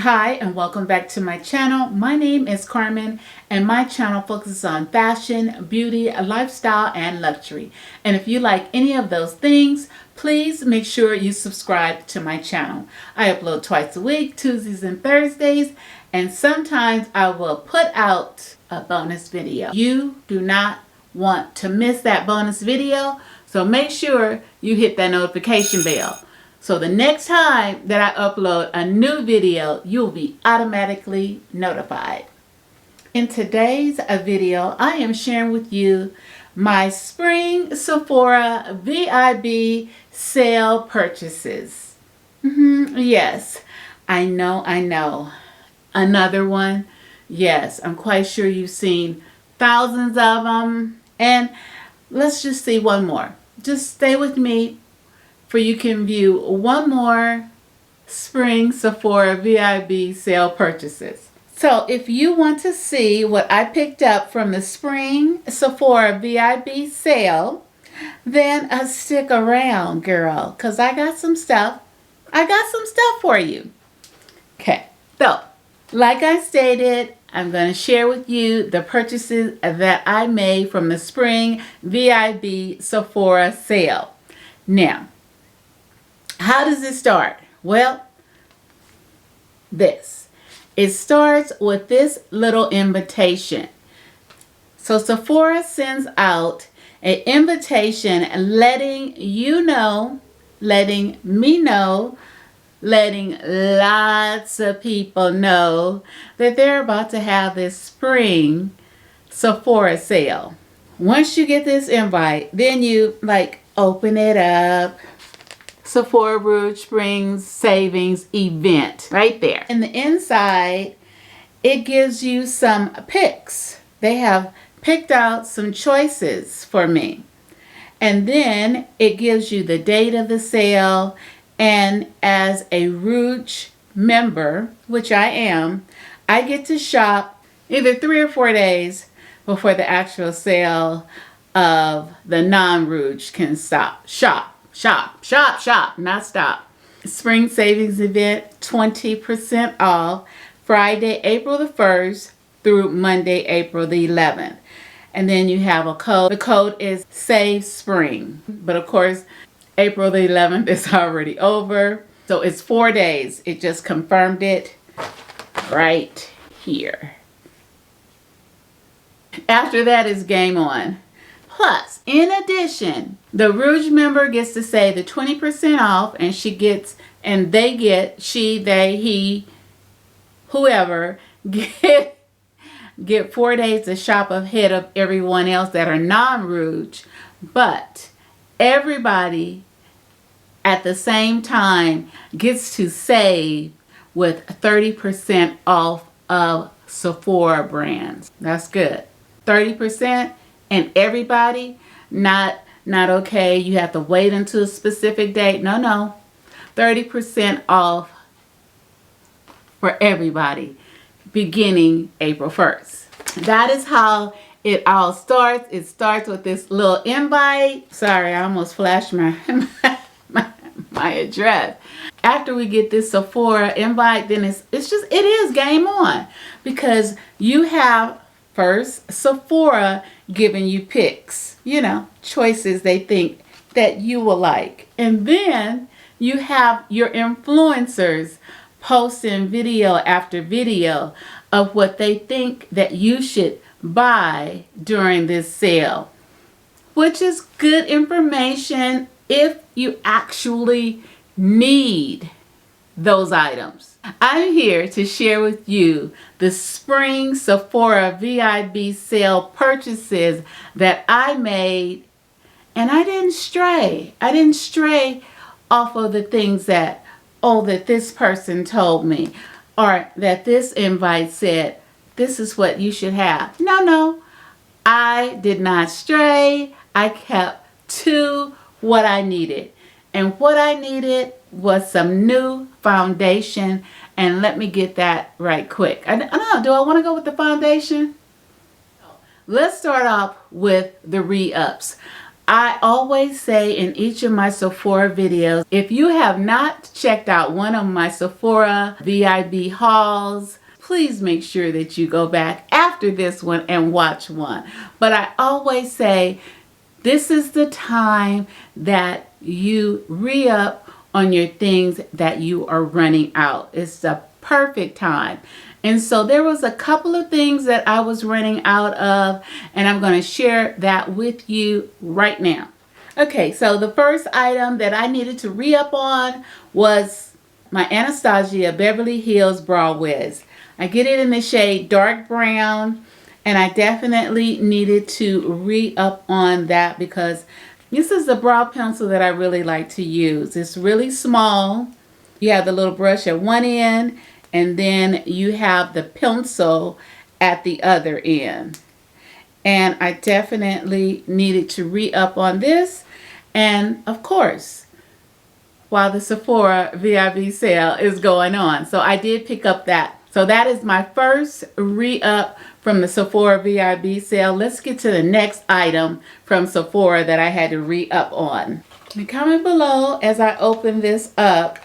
Hi and welcome back to my channel. My name is Carmen and my channel focuses on fashion, beauty, lifestyle, and luxury. And if you like any of those things, please make sure you subscribe to my channel. I upload twice a week, Tuesdays and Thursdays, and sometimes I will put out a bonus video. You do not want to miss that bonus video, so make sure you hit that notification bell. So the next time that I upload a new video, you'll be automatically notified. In today's video, I am sharing with you my spring Sephora VIB sale purchases. Yes, I know. Another one. Yes, I'm quite sure you've seen thousands of them. And let's just see one more. Just stay with me for you can view one more spring Sephora VIB sale purchases. So if you want to see what I picked up from the spring Sephora VIB sale, then stick around, girl, because I got some stuff. For you. Okay, so like I stated, I'm going to share with you the purchases that I made from the spring VIB Sephora sale. Now, how does it start? Well, it starts with this little invitation. So Sephora sends out an invitation letting you know, letting me know, letting lots of people know that they're about to have this spring Sephora sale. Once you get this invite, then you open it up. Sephora Rouge Spring Savings Event right there. In the inside, it gives you some picks. They have picked out some choices for me. And then it gives you the date of the sale. And as a Rouge member, which I am, I get to shop either 3 or 4 days before the actual sale of the non-Rouge can stop. Shop, not stop. Spring Savings Event, 20% off, Friday, April the 1st through Monday, April the 11th. And then you have a code. The code is Save Spring. But of course, April the 11th is already over. So it's 4 days. It just confirmed it right here. After that is game on. Plus, in addition, the Rouge member gets to say the 20% off, and they get, she, they, he, whoever, get 4 days to shop ahead of everyone else that are non-Rouge. But everybody at the same time gets to save with 30% off of Sephora brands. That's good. 30%. And everybody, not okay, you have to wait until a specific date. No. 30% off for everybody beginning April 1st. That is how it all starts. It starts with this little invite. Sorry, I almost flashed my address. After we get this Sephora invite, then it is game on, because you have first Sephora giving you picks, choices they think that you will like. And then you have your influencers posting video after video of what they think that you should buy during this sale, which is good information if you actually need those items. I'm here to share with you the spring Sephora VIB sale purchases that I made, and I didn't stray. I didn't stray off of the things that this person told me, or that this invite said, this is what you should have. No, I did not stray. I kept to what I needed. And what I needed was some new foundation. And let me get that right quick. I don't know, do I want to go with the foundation? Let's start off with the re-ups. I always say in each of my Sephora videos, if you have not checked out one of my Sephora VIB hauls, please make sure that you go back after this one and watch one. But I always say this is the time that you re-up on your things that you are running out. It's the perfect time. And so there was a couple of things that I was running out of, and I'm going to share that with you right now. Okay, so the first item that I needed to re-up on was my Anastasia Beverly Hills Brow Wiz. I get it in the shade dark brown, and I definitely needed to re-up on that because this is the brow pencil that I really like to use. It's really small. You have the little brush at one end, and then you have the pencil at the other end. And I definitely needed to re-up on this. And of course, while the Sephora VIB sale is going on. So I did pick up that. So that is my first re-up from the Sephora VIB sale. Let's get to the next item from Sephora that I had to re-up on. And comment below as I open this up.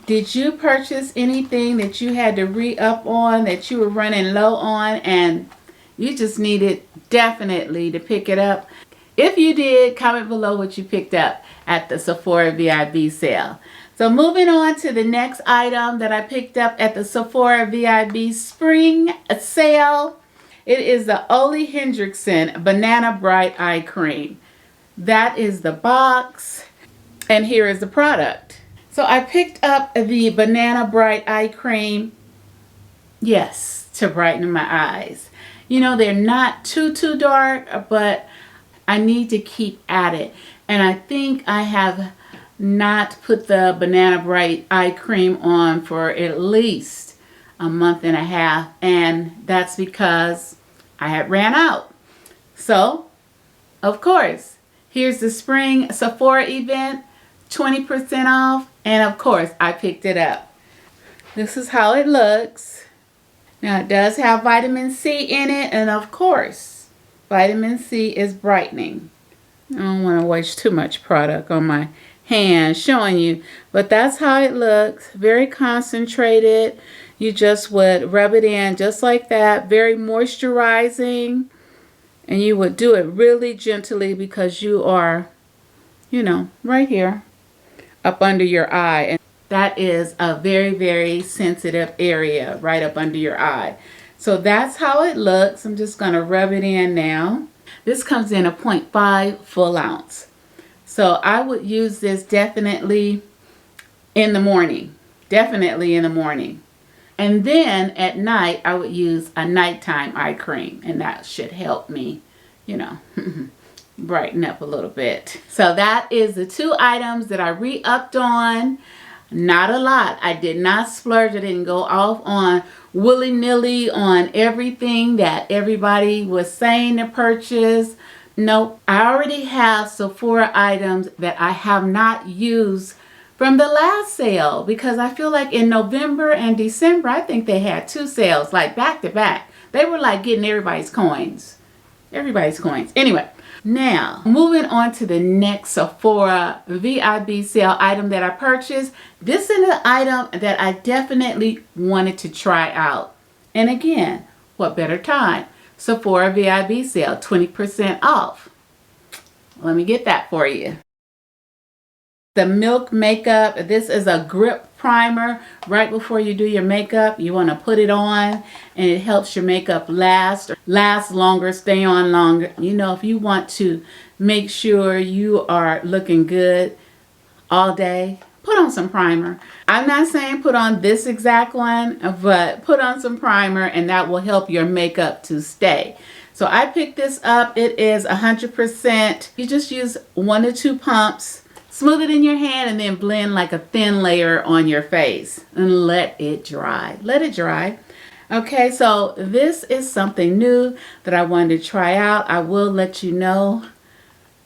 Did you purchase anything that you had to re-up on, that you were running low on, and you just needed definitely to pick it up? If you did, comment below what you picked up at the Sephora VIB sale. So moving on to the next item that I picked up at the Sephora VIB spring sale. It is the Ole Hendrickson Banana Bright Eye Cream. That is the box, and here is the product. So I picked up the Banana Bright Eye Cream, yes, to brighten my eyes. You know, they're not too dark, but I need to keep at it. And I think I have not put the Banana Bright Eye Cream on for at least a month and a half. And that's because I had ran out. So, of course, here's the spring Sephora event, 20% off. And of course, I picked it up. This is how it looks. Now, it does have vitamin C in it. And of course, vitamin C is brightening. I don't want to waste too much product on my hand showing you. But that's how it looks. Very concentrated. You just would rub it in just like that. Very moisturizing. And you would do it really gently because you are, you know, right here. Up under your eye, and that is a very sensitive area right up under your eye. So that's how it looks. I'm just going to rub it in now. This comes in a 0.5 full ounce. So I would use this definitely in the morning. Definitely in the morning. And then at night I would use a nighttime eye cream, and that should help me, you know, brighten up a little bit. So that is the two items that I re-upped on. Not a lot. I did not splurge. I didn't go off on willy-nilly on everything that everybody was saying to purchase. Nope. I already have Sephora items that I have not used from the last sale because I feel like in November and December, I think they had two sales like back to back. They were like getting everybody's coins. Everybody's coins. Anyway. Now, moving on to the next Sephora VIB sale item that I purchased. This is an item that I definitely wanted to try out. And again, what better time? Sephora VIB sale, 20% off. Let me get that for you. The Milk Makeup. This is a grip primer. Right before you do your makeup, you want to put it on, and it helps your makeup last longer, stay on longer. You know, if you want to make sure you are looking good all day, put on some primer. I'm not saying put on this exact one, but put on some primer, and that will help your makeup to stay. So I picked this up. It is 100%. You just use 1 to 2 pumps. Smooth it in your hand and then blend like a thin layer on your face and let it dry. Let it dry. Okay, so this is something new that I wanted to try out. I will let you know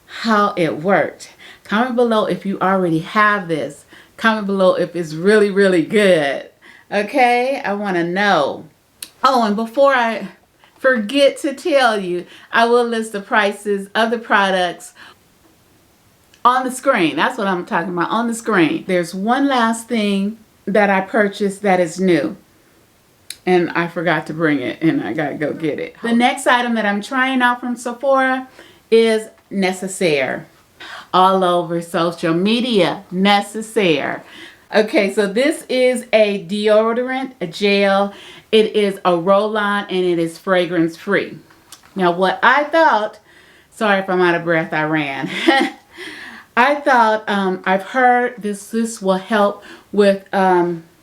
how it worked. Comment below if you already have this. Comment below if it's really good. Okay, I want to know. Oh, and before I forget to tell you, I will list the prices of the products On the screen. That's what I'm talking about. On the screen. There's one last thing that I purchased that is new. And I forgot to bring it, and I gotta go get it. The next item that I'm trying out from Sephora is Necessaire. All over social media, Necessaire. Okay, so this is a deodorant, a gel. It is a roll-on, and it is fragrance free. Now what I thought, sorry if I'm out of breath, I ran. I thought, I've heard this will help with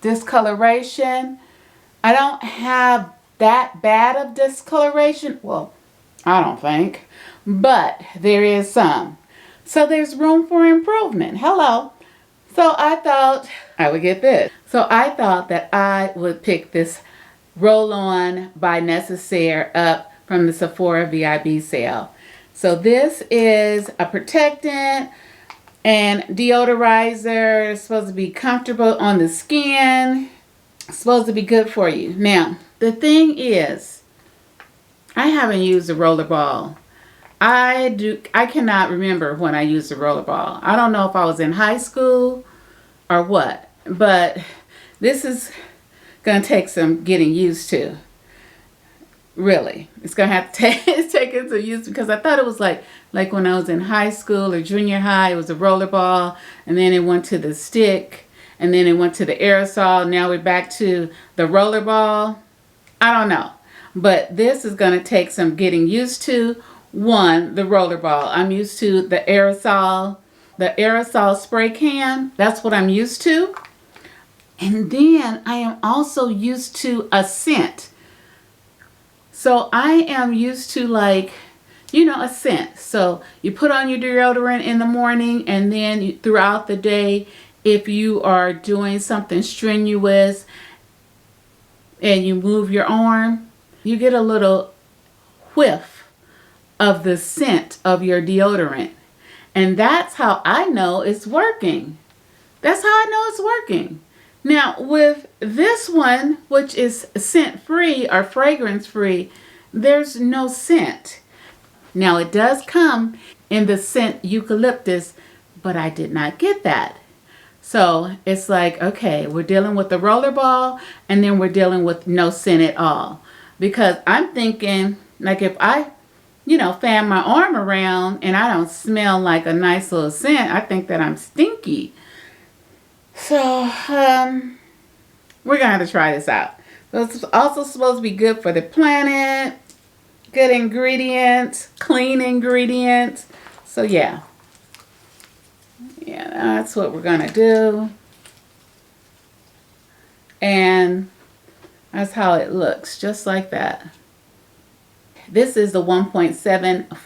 discoloration. I don't have that bad of discoloration. Well, I don't think, but there is some. So there's room for improvement. Hello. So I thought I would get this. So I thought that I would pick this roll-on by Necessaire up from the Sephora VIB sale. So this is a protectant and deodorizer. It's supposed to be comfortable on the skin. It's supposed to be good for you. Now, the thing is, I haven't used a roller ball. I cannot remember when I used a roller ball. I don't know if I was in high school or what, but this is going to take some getting used to. Really. It's going to have to take it some use, because I thought it was like when I was in high school or junior high, it was a roller ball, and then it went to the stick, and then it went to the aerosol. Now we're back to the roller ball. I don't know. But this is going to take some getting used to. One, the roller ball. I'm used to the aerosol spray can. That's what I'm used to. And then I am also used to a scent. So I am used to, like, you know, a scent. So you put on your deodorant in the morning, and then throughout the day, if you are doing something strenuous and you move your arm, you get a little whiff of the scent of your deodorant. And that's how I know it's working. That's how I know it's working. Now, with this one, which is scent-free or fragrance-free, there's no scent. Now, it does come in the scent eucalyptus, but I did not get that. So it's like, okay, we're dealing with the roller ball, and then we're dealing with no scent at all. Because I'm thinking, like, if I, fan my arm around and I don't smell like a nice little scent, I think that I'm stinky. So, we're going to have to try this out. So it's also supposed to be good for the planet, good ingredients, clean ingredients. So, yeah. Yeah, that's what we're going to do. And that's how it looks, just like that. This is the 1.7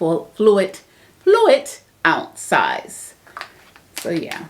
fluid ounce size. So, yeah.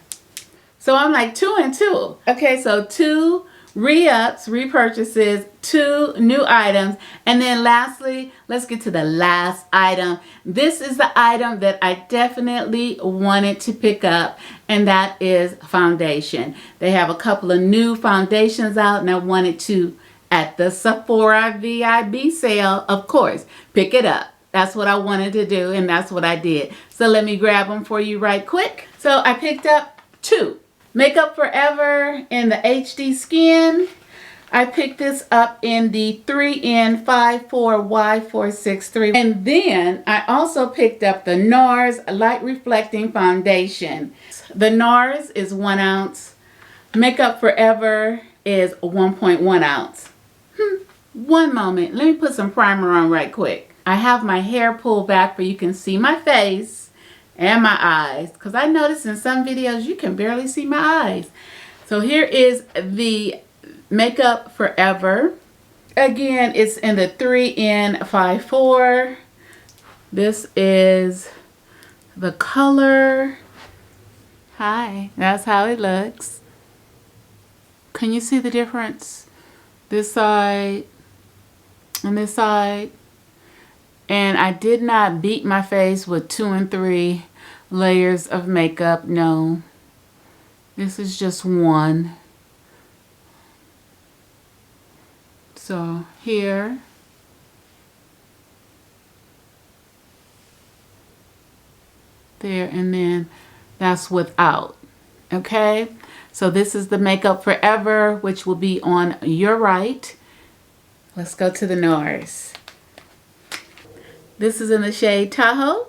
So, I'm like 2 and 2. Okay, so 2 re-ups, repurchases, 2 new items. And then lastly, let's get to the last item. This is the item that I definitely wanted to pick up, and that is foundation. They have a couple of new foundations out, and I wanted to, at the Sephora VIB sale, of course, pick it up. That's what I wanted to do, and that's what I did. So let me grab them for you right quick. So I picked up 2. Makeup Forever in the HD Skin. I picked this up in the 3N54Y463. And then I also picked up the Nars Light Reflecting Foundation. The Nars is 1 ounce. Makeup Forever is 1.1 ounce. One moment. Let me put some primer on right quick. I have my hair pulled back where you can see my face and my eyes, because I noticed in some videos you can barely see my eyes. So here is the Makeup Forever. Again, it's in the 3N54. This is the color. Hi, that's how it looks. Can you see the difference? This side and this side. And I did not beat my face with 2 and 3 layers of makeup. No. This is just 1. So here. There, and then That's without. Okay, so this is the Makeup Forever, which will be on your right. Let's go to the Nars. This is in the shade Tahoe.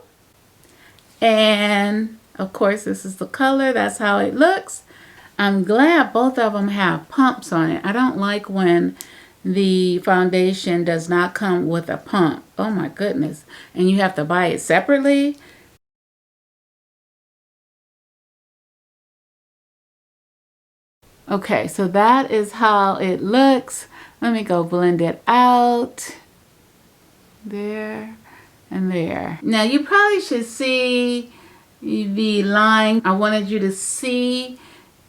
And of course, this is the color. That's how it looks. I'm glad both of them have pumps on it. I don't like when the foundation does not come with a pump. Oh my goodness. And you have to buy it separately. Okay, so that is how it looks. Let me go blend it out. There and there. Now you probably should see the line. I wanted you to see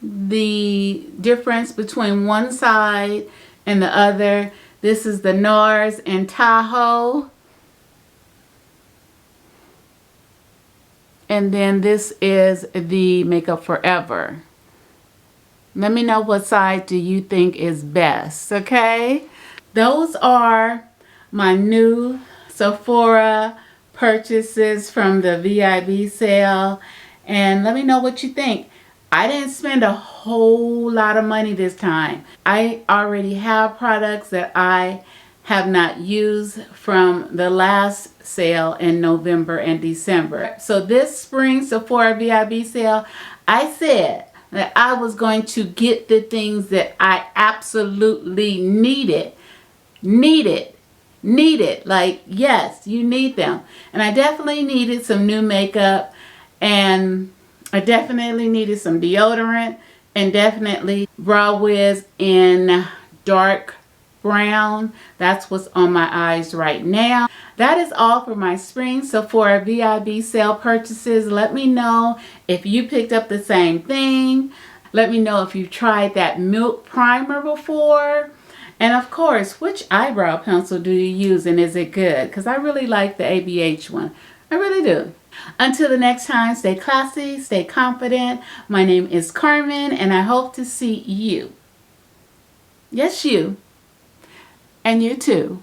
the difference between one side and the other. This is the Nars and Tahoe. And then this is the Makeup Forever. Let me know what side do you think is best, okay? Those are my new Sephora purchases from the VIB sale. And let me know what you think. I didn't spend a whole lot of money this time. I already have products that I have not used from the last sale in November and December. So this spring Sephora VIB sale, I said that I was going to get the things that I absolutely needed. Like, yes, you need them. And I definitely needed some new makeup, and I definitely needed some deodorant, and definitely Brow Wiz in dark brown. That's what's on my eyes right now. That is all for my spring Sephora VIB sale purchases. Let me know if you picked up the same thing. Let me know if you tried that Milk Primer before. And of course, which eyebrow pencil do you use, and is it good? Because I really like the ABH one. I really do. Until the next time, stay classy, stay confident. My name is Carmen, and I hope to see you. Yes, you. And you too.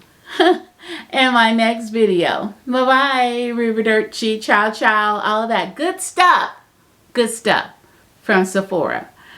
In my next video. Bye-bye. Arrivederci, ciao, ciao, all of that good stuff. Good stuff from Sephora.